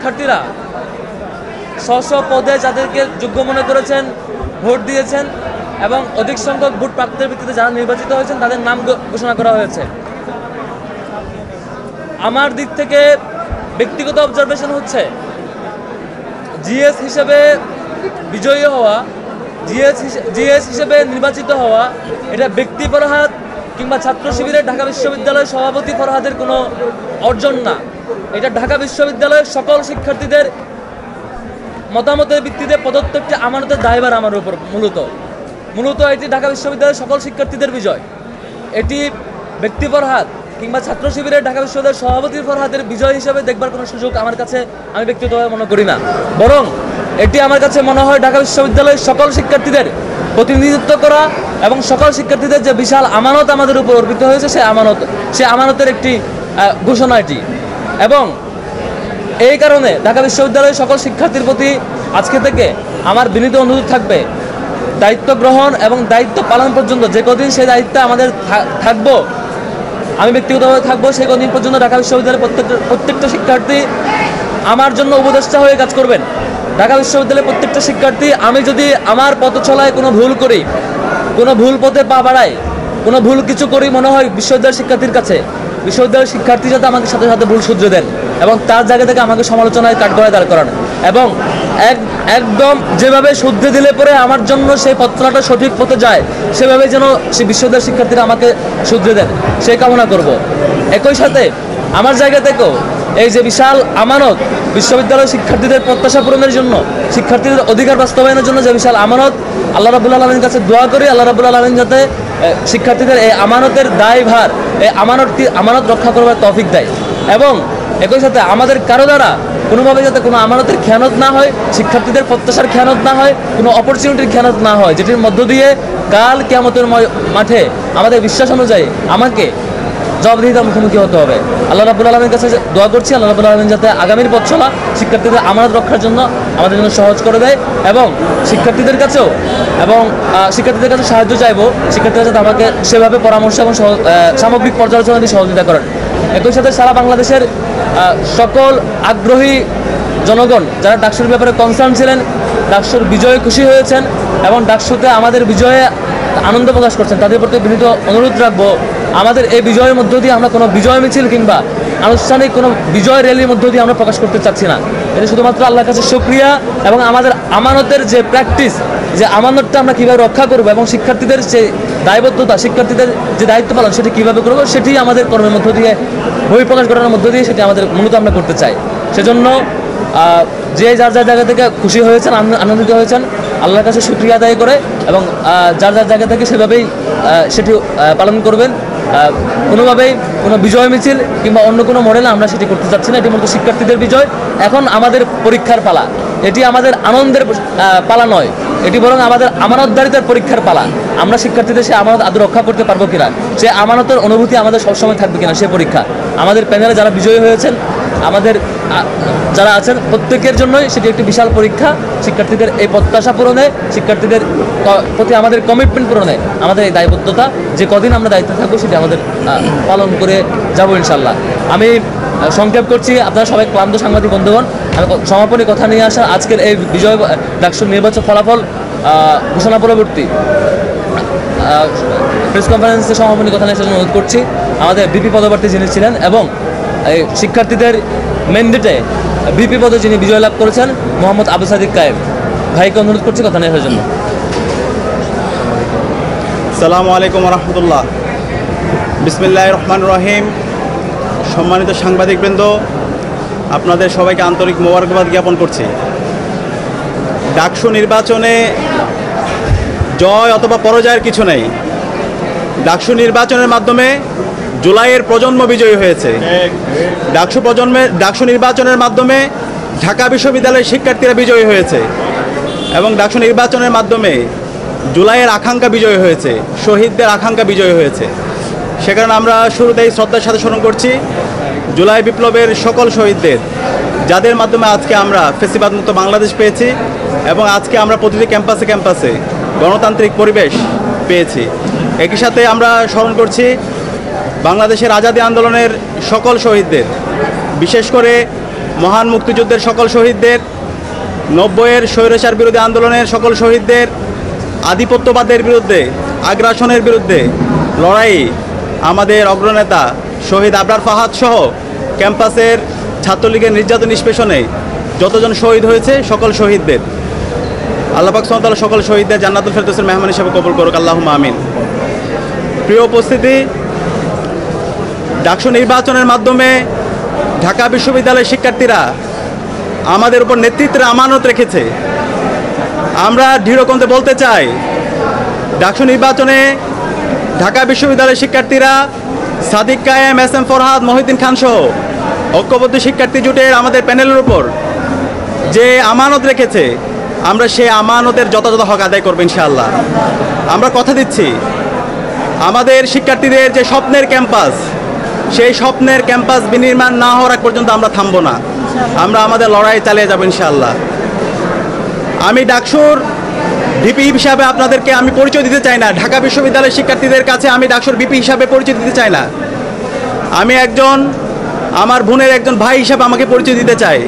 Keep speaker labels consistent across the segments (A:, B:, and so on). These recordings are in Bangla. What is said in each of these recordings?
A: শিক্ষার্থীরা স্ব পদে যাদেরকে যোগ্য মনে করেছেন ভোট দিয়েছেন এবং অধিক সংখ্যক ভোট প্রাপ্তির ভিত্তিতে যারা নির্বাচিত হয়েছেন তাদের নাম ঘোষণা করা হয়েছে। আমার দিক থেকে ব্যক্তিগত অবজারভেশন হচ্ছে জিএস হিসেবে বিজয়ী হওয়া, জিএস হিসেবে নির্বাচিত হওয়া এটা ব্যক্তি ফরহাদ কিংবা ছাত্র শিবিরের ঢাকা বিশ্ববিদ্যালয়ের সভাপতি ফরহাদের কোনো অর্জন না। এটা ঢাকা বিশ্ববিদ্যালয়ের সকল শিক্ষার্থীদের মতামতের ভিত্তিতে প্রদত্ত একটি আমানতের দায়ভার আমার উপর। মূলত এটি ঢাকা বিশ্ববিদ্যালয়ের সকল শিক্ষার্থীদের বিজয়। এটি ব্যক্তি ফরহাদ কিংবা ছাত্র শিবিরের ঢাকা বিশ্ববিদ্যালয়ের সভাপতি ফরহাদের বিজয় হিসেবে দেখবার কোনো সুযোগ আমার কাছে আমি ব্যক্তিগতভাবে মনে করি না, বরং এটি আমার কাছে মনে হয় ঢাকা বিশ্ববিদ্যালয়ের সকল শিক্ষার্থীদের প্রতিনিধিত্ব করা এবং সকল শিক্ষার্থীদের যে বিশাল আমানত আমাদের উপর অর্পিত হয়েছে সেই আমানতের একটি ঘোষণা এটি। এবং এই কারণে ঢাকা বিশ্ববিদ্যালয়ের সকল শিক্ষার্থীর প্রতি আজকে থেকে আমার বিনীত অনুরোধ থাকবে, দায়িত্ব গ্রহণ এবং দায়িত্ব পালন পর্যন্ত যে কদিন সেই দায়িত্বে আমাদের থাকবো, আমি ব্যক্তিগতভাবে থাকবো, সেই কদিন পর্যন্ত ঢাকা বিশ্ববিদ্যালয়ের প্রত্যেকটা শিক্ষার্থী আমার জন্য উপদেষ্টা হয়ে কাজ করবেন। ঢাকা বিশ্ববিদ্যালয়ের প্রত্যেকটা শিক্ষার্থী, আমি যদি আমার পথ চলায় কোনো ভুল করি, কোনো ভুল পথে পা বাড়াই, কোনো ভুল কিছু করি মনে হয় বিশ্ববিদ্যালয়ের শিক্ষার্থীর কাছে, বিশ্ববিদ্যালয়ের শিক্ষার্থী যাতে আমাকে সাথে সাথে ভুল শুধরে দেন এবং তার জায়গা থেকে আমাকে সমালোচনায় কাঠগড়ায় দাঁড় করান এবং একদম যেভাবে শুদ্ধে দিলে পরে আমার জন্য সেই পথচলাটা সঠিক পথে যায় সেভাবে যেন সেই বিশ্ববিদ্যালয়ের শিক্ষার্থীরা আমাকে শুধরে দেন সেই কামনা করব। একই সাথে আমার জায়গা থেকেও এই যে বিশাল আমানত বিশ্ববিদ্যালয়ের শিক্ষার্থীদের প্রত্যাশা পূরণের জন্য, শিক্ষার্থীদের অধিকার বাস্তবায়নের জন্য যে বিশাল আমানত, আল্লাহ রাব্বুল আলামিনের কাছে দোয়া করি আল্লাহ রাব্বুল আলামিন যাতে শিক্ষার্থীদের এই আমানতের দায়ভার, এই আমানত রক্ষা করবার তৌফিক দেয় এবং একই সাথে আমাদের কারো দ্বারা কোনোভাবে যাতে কোনো আমানতের খেয়ানত না হয়, শিক্ষার্থীদের প্রত্যাশার খেয়ানত না হয়, কোনো অপরচুনিটির খেয়ানত না হয়, যেটির মধ্য দিয়ে কাল কিয়ামতের মাঠে আমাদের বিশ্বাস অনুযায়ী আমাকে জবাবদিহিতার মুখোমুখি হতে হবে। আল্লাহ রাব্বুল আলামিনের কাছে দোয়া করছি আল্লাহ রাব্বুল আলামিন যাতে আগামীর পথ চলা শিক্ষার্থীদের আমানত রক্ষার জন্য আমাদের জন্য সহজ করে দেয় এবং শিক্ষার্থীদের কাছেও সাহায্য চাইবো, শিক্ষার্থীরা যাতে আমাকে সেভাবে পরামর্শ এবং সামগ্রিক পর্যালোচনা দিয়ে সহযোগিতা করেন। একই সাথে সারা বাংলাদেশের সকল আগ্রহী জনগণ যারা ডাকসুর ব্যাপারে কনসার্ন ছিলেন, ডাকসুর বিজয়ে খুশি হয়েছেন এবং ডাকসুতে আমাদের বিজয়ে আনন্দ প্রকাশ করছেন, তাদের প্রতি বিনীত অনুরোধ রাখবো, আমাদের এই বিজয়ের মধ্য দিয়ে আমরা কোনো বিজয় মিছিল কিংবা আনুষ্ঠানিক কোনো বিজয় র্যালির মধ্য দিয়ে আমরা প্রকাশ করতে চাচ্ছি না। এটা শুধুমাত্র আল্লাহর কাছে শুকরিয়া এবং আমাদের আমানতের যে প্র্যাকটিস, যে আমানতটা আমরা কীভাবে রক্ষা করবো এবং শিক্ষার্থীদের যে দায়বদ্ধতা, শিক্ষার্থীদের যে দায়িত্ব পালন সেটি কীভাবে করবো সেটি আমাদের কর্মের মধ্য দিয়ে, বহিঃপ্রকাশ ঘটানোর মধ্য দিয়ে সেটি আমাদের মূলত আমরা করতে চাই। সেজন্য যে যার জায়গা থেকে খুশি হয়েছেন, আনন্দিত হয়েছেন, আল্লাহর কাছে শুকরিয়া আদায় করে এবং যার জায়গা থেকে সেভাবেই সেটি পালন করবেন। কোনোভাবেই কোনো বিজয় মিছিল কিংবা অন্য কোনো মডেলে আমরা সেটি করতে চাচ্ছি না। এটি মূলত শিক্ষার্থীদের বিজয়। এখন আমাদের পরীক্ষার পালা, এটি আমাদের আনন্দের পালা নয়, এটি বরং আমাদের আমানতদারিতার পরীক্ষার পালা। আমরা শিক্ষার্থীদের সে আমানত আদৌ রক্ষা করতে পারবো কিনা, সে আমানতের অনুভূতি আমাদের সবসময় থাকবে কিনা, সে পরীক্ষা। আমাদের প্যানেলে যারা বিজয়ী হয়েছেন, আমাদের যারা আছেন প্রত্যেকের জন্যই সেটি একটি বিশাল পরীক্ষা। শিক্ষার্থীদের এই প্রত্যাশা পূরণে, শিক্ষার্থীদের প্রতি আমাদের কমিটমেন্ট পূরণে আমাদের এই দায়বদ্ধতা, যে কদিন আমরা দায়িত্বে থাকবো সেটি আমাদের পালন করে যাবো ইনশাল্লাহ। আমি সংক্ষেপ করছি, আপনারা সবাই ক্লান্ত সাংবাদিক বন্ধুগণ, আমি সমাপনী কথা নিয়ে আসা আজকের এই বিজয় ডাকসুর নির্বাচন ফলাফল ঘোষণা পরবর্তী প্রেস কনফারেন্সে সমাপনী কথা নিয়ে আসার জন্য অনুরোধ করছি আমাদের বিপি পদপ্রার্থী যিনি ছিলেন এবং এই শিক্ষার্থীদের ম্যান্ডেটে বিপি পদে যিনি বিজয় লাভ করেছেন মোহাম্মদ আবু সাদিক কায়েম ভাইকে অনুরোধ করছি কথা নিয়ে আসার জন্য।
B: আসসালামু আলাইকুম রহমতুল্লাহ। বিসমিল্লাহির রহমানির রহিম। সম্মানিত সাংবাদিকবৃন্দ, আপনাদের সবাইকে আন্তরিক মোবারকবাদ জ্ঞাপন করছি। ডাকসু নির্বাচনে জয় অথবা পরাজয়ের কিছু নেই। ডাকসু নির্বাচনের মাধ্যমে জুলাইয়ের প্রজন্ম বিজয়ী হয়েছে। ডাকসু নির্বাচনের মাধ্যমে ঢাকা বিশ্ববিদ্যালয়ের শিক্ষার্থীরা বিজয়ী হয়েছে এবং ডাকসু নির্বাচনের মাধ্যমে জুলাইয়ের আকাঙ্ক্ষা বিজয়ী হয়েছে, শহীদদের আকাঙ্ক্ষা বিজয়ী হয়েছে। সে কারণে আমরা শুরুতেই শ্রদ্ধার সাথে স্মরণ করছি জুলাই বিপ্লবের সকল শহীদদের, যাদের মাধ্যমে আজকে আমরা ফ্যাসিবাদ মুক্ত বাংলাদেশ পেয়েছি এবং আজকে আমরা প্রতিটি ক্যাম্পাসে ক্যাম্পাসে গণতান্ত্রিক পরিবেশ পেয়েছি। একই সাথে আমরা স্মরণ করছি বাংলাদেশের আজাদী আন্দোলনের সকল শহীদদের, বিশেষ করে মহান মুক্তিযুদ্ধের সকল শহীদদের, 90-এর স্বৈরাচার বিরোধী আন্দোলনের সকল শহীদদের, আধিপত্যবাদের বিরুদ্ধে, আগ্রাসনের বিরুদ্ধে লড়াই আমাদের অগ্রনেতা শহীদ আবরার ফাহাদ সহ ক্যাম্পাসের ছাত্রলীগের নির্যাতন নিষ্পেষণে যতজন শহীদ হয়েছে সকল শহীদদের আল্লাহ পাক সুবহানাহু ওয়া তাআলা সকল শহীদদের জান্নাতুল ফেরদৌসের মেহমান হিসেবে কবুল করুক, আল্লাহুম্মা আমিন। প্রিয় উপস্থিতি, ডাকসু নির্বাচনের মাধ্যমে ঢাকা বিশ্ববিদ্যালয়ের শিক্ষার্থীরা আমাদের উপর নেতৃত্বের আমানত রেখেছে। আমরা দৃঢ়কণ্ঠে বলতে চাই, ডাকসু নির্বাচনে ঢাকা বিশ্ববিদ্যালয়ের শিক্ষার্থীরা সাদিক কায়েম, এস এম ফরহাদ, মহিউদ্দিন খান সহ ঐক্যবদ্ধ শিক্ষার্থী জোটের আমাদের প্যানেলের উপর যে আমানত রেখেছে, আমরা সেই আমানতের যথাযথ হক আদায় করব ইনশাআল্লাহ। আমরা কথা দিচ্ছি, আমাদের শিক্ষার্থীদের যে স্বপ্নের ক্যাম্পাস, সেই স্বপ্নের ক্যাম্পাস বিনির্মাণ না হওয়ার আগ পর্যন্ত আমরা থামব না। আমরা আমাদের লড়াই চালিয়ে যাব ইনশাআল্লাহ। আমি ডাকসুর ভিপি হিসাবে আপনাদেরকে আমি পরিচয় দিতে চাই না। ঢাকা বিশ্ববিদ্যালয়ের শিক্ষার্থীদের কাছে আমি ডাকসুর ভিপি হিসাবে পরিচয় দিতে চাই না। আমি একজন, আমার বোনের একজন ভাই হিসাবে আমাকে পরিচয় দিতে চাই।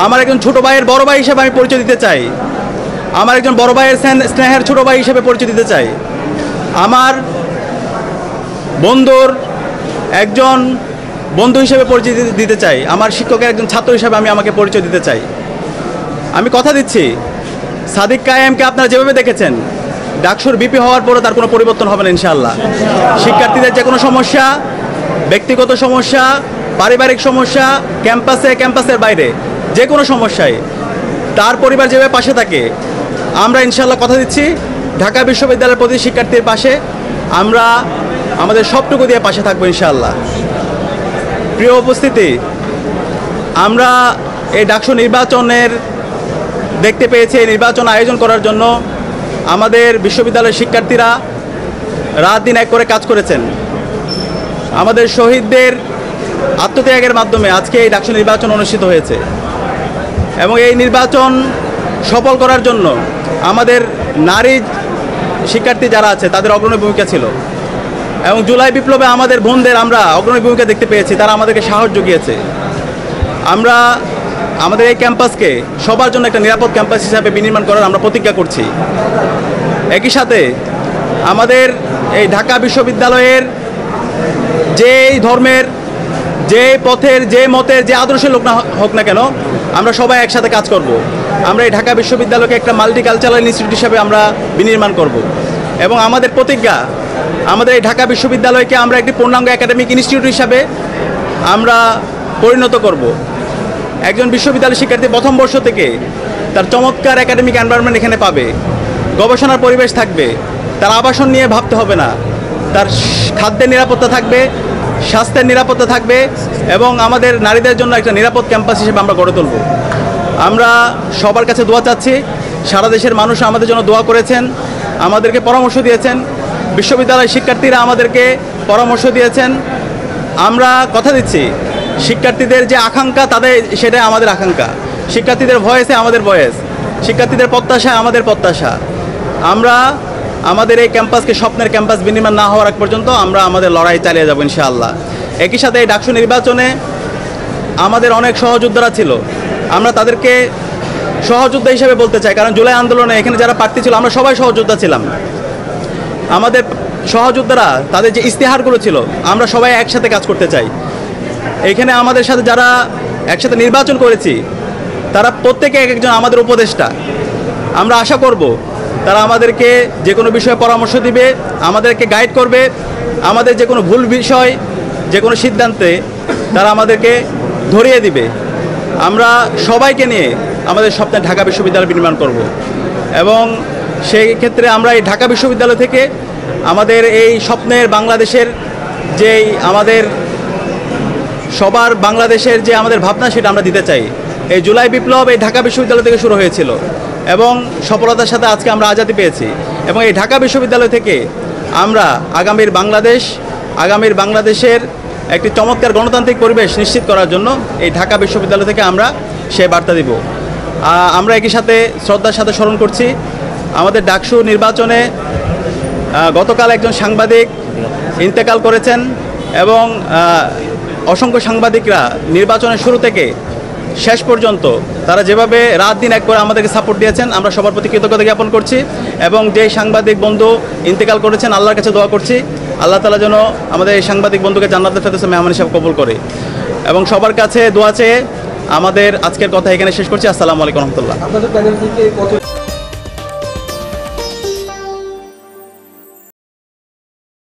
B: আমার একজন ছোটো ভাইয়ের বড় ভাই হিসাবে আমি পরিচয় দিতে চাই। আমার একজন বড় ভাইয়ের স্নেহের ছোটো ভাই হিসাবে পরিচয় দিতে চাই। আমার বন্ধুর একজন বন্ধু হিসেবে পরিচয় দিতে চাই। আমার শিক্ষকের একজন ছাত্র হিসাবে আমি আমাকে পরিচয় দিতে চাই। আমি কথা দিচ্ছি, সাদিক কায়েমকে আপনারা যেভাবে দেখেছেন, ডাকসুর ভিপি হওয়ার পরও তার কোনো পরিবর্তন হবে না ইনশাআল্লাহ। শিক্ষার্থীদের যে কোনো সমস্যা, ব্যক্তিগত সমস্যা, পারিবারিক সমস্যা, ক্যাম্পাসের বাইরে যে কোনো সমস্যায় তার পরিবার যেভাবে পাশে থাকে, আমরা ইনশাআল্লাহ কথা দিচ্ছি ঢাকা বিশ্ববিদ্যালয়ের প্রতি শিক্ষার্থীর পাশে আমরা আমাদের সবটুকু দিয়ে পাশে থাকবো ইনশাআল্লাহ। প্রিয় উপস্থিতি, আমরা এই ডাকসু নির্বাচনের দেখতে পেয়েছি, এই নির্বাচন আয়োজন করার জন্য আমাদের বিশ্ববিদ্যালয়ের শিক্ষার্থীরা রাত দিন এক করে কাজ করেছেন। আমাদের শহীদদের আত্মত্যাগের মাধ্যমে আজকে এই ডাকসু নির্বাচন অনুষ্ঠিত হয়েছে এবং এই নির্বাচন সফল করার জন্য আমাদের নারী শিক্ষার্থী যারা আছে তাদের অগ্রণী ভূমিকা ছিল এবং জুলাই বিপ্লবে আমাদের বোনদের আমরা অগ্রণী ভূমিকা দেখতে পেয়েছি, তারা আমাদেরকে সাহস জুগিয়েছে। আমরা আমাদের এই ক্যাম্পাসকে সবার জন্য একটা নিরাপদ ক্যাম্পাস হিসাবে বিনির্মাণ করার আমরা প্রতিজ্ঞা করছি। একই সাথে আমাদের এই ঢাকা বিশ্ববিদ্যালয়ের যেই ধর্মের, যে পথের, যে মতের, যে আদর্শের লোক না হোক না কেন, আমরা সবাই একসাথে কাজ করব। আমরা এই ঢাকা বিশ্ববিদ্যালয়কে একটা মাল্টিকালচারাল ইনস্টিটিউট হিসাবে আমরা বিনির্মাণ করব এবং আমাদের প্রতিজ্ঞা, আমাদের এই ঢাকা বিশ্ববিদ্যালয়কে আমরা একটি পূর্ণাঙ্গ একাডেমিক ইনস্টিটিউট হিসাবে আমরা পরিণত করব। একজন বিশ্ববিদ্যালয় শিক্ষার্থী প্রথম বর্ষ থেকে তার চমৎকার একাডেমিক এনভায়রনমেন্ট এখানে পাবে, গবেষণার পরিবেশ থাকবে, তার আবাসন নিয়ে ভাবতে হবে না, তার খাদ্যের নিরাপত্তা থাকবে, স্বাস্থ্যের নিরাপত্তা থাকবে এবং আমাদের নারীদের জন্য একটা নিরাপদ ক্যাম্পাস হিসেবে আমরা গড়ে তুলব। আমরা সবার কাছে দোয়া চাচ্ছি, সারা দেশের মানুষ আমাদের জন্য দোয়া করেছেন, আমাদেরকে পরামর্শ দিয়েছেন, বিশ্ববিদ্যালয়ের শিক্ষার্থীরা আমাদেরকে পরামর্শ দিয়েছেন। আমরা কথা দিচ্ছি, শিক্ষার্থীদের যে আকাঙ্ক্ষা, তাদের সেটাই আমাদের আকাঙ্ক্ষা, শিক্ষার্থীদের ভয়েসে আমাদের ভয়েস, শিক্ষার্থীদের প্রত্যাশায় আমাদের প্রত্যাশা। আমরা আমাদের এই ক্যাম্পাসকে স্বপ্নের ক্যাম্পাস বিনির্মাণ না হওয়ার আগ পর্যন্ত আমরা আমাদের লড়াই চালিয়ে যাব ইনশাআল্লাহ। একই সাথে এই ডাকসু নির্বাচনে আমাদের অনেক সহযোদ্ধারা ছিল, আমরা তাদেরকে সহযোদ্ধা হিসেবে বলতে চাই, কারণ জুলাই আন্দোলনে এখানে যারা প্রার্থী ছিল আমরা সবাই সহযোদ্ধা ছিলাম। আমাদের সহযোদ্ধারা তাদের যে ইস্তেহারগুলো ছিল, আমরা সবাই একসাথে কাজ করতে চাই। এখানে আমাদের সাথে যারা একসাথে নির্বাচন করেছি তারা প্রত্যেকে এক একজন আমাদের উপদেষ্টা। আমরা আশা করব তারা আমাদেরকে যে কোনো বিষয়ে পরামর্শ দিবে, আমাদেরকে গাইড করবে, আমাদের যে কোনো ভুল বিষয়, যে কোনো সিদ্ধান্তে তারা আমাদেরকে ধরিয়ে দিবে। আমরা সবাইকে নিয়ে আমাদের স্বপ্নের ঢাকা বিশ্ববিদ্যালয় নির্মাণ করব এবং সেই ক্ষেত্রে আমরা এই ঢাকা বিশ্ববিদ্যালয় থেকে আমাদের এই স্বপ্নের বাংলাদেশের যেই আমাদের সবার বাংলাদেশের যে আমাদের ভাবনা, সেটা আমরা দিতে চাই। এই জুলাই বিপ্লব এই ঢাকা বিশ্ববিদ্যালয় থেকে শুরু হয়েছিল এবং সফলতার সাথে আজকে আমরা আজাদি পেয়েছি এবং এই ঢাকা বিশ্ববিদ্যালয় থেকে আমরা আগামীর বাংলাদেশের একটি চমৎকার গণতান্ত্রিক পরিবেশ নিশ্চিত করার জন্য এই ঢাকা বিশ্ববিদ্যালয় থেকে আমরা সে বার্তা দিব। আমরা একই সাথে শ্রদ্ধার সাথে স্মরণ করছি আমাদের ডাকসু নির্বাচনে গতকাল একজন সাংবাদিক ইন্তেকাল করেছেন এবং অসংখ্য সাংবাদিকরা নির্বাচনের শুরু থেকে শেষ পর্যন্ত তারা যেভাবে রাত দিন এক করে আমাদেরকে সাপোর্ট দিয়েছেন, আমরা সবার প্রতি কৃতজ্ঞতা জ্ঞাপন করছি। এবং যেই সাংবাদিক বন্ধু ইন্তেকাল করেছেন, আল্লাহর কাছে দোয়া করছি আল্লাহ তাআলা যেন আমাদের এই সাংবাদিক বন্ধুকে জান্নাতের ফেরদৌসে মেহমান হিসাবে কবুল করে। এবং সবার কাছে দোয়া চেয়ে আমাদের আজকের কথা এখানে শেষ করছি। আসসালামু আলাইকুম রহমতুল্লাহ।
C: আপনাদের প্যানেল থেকে কত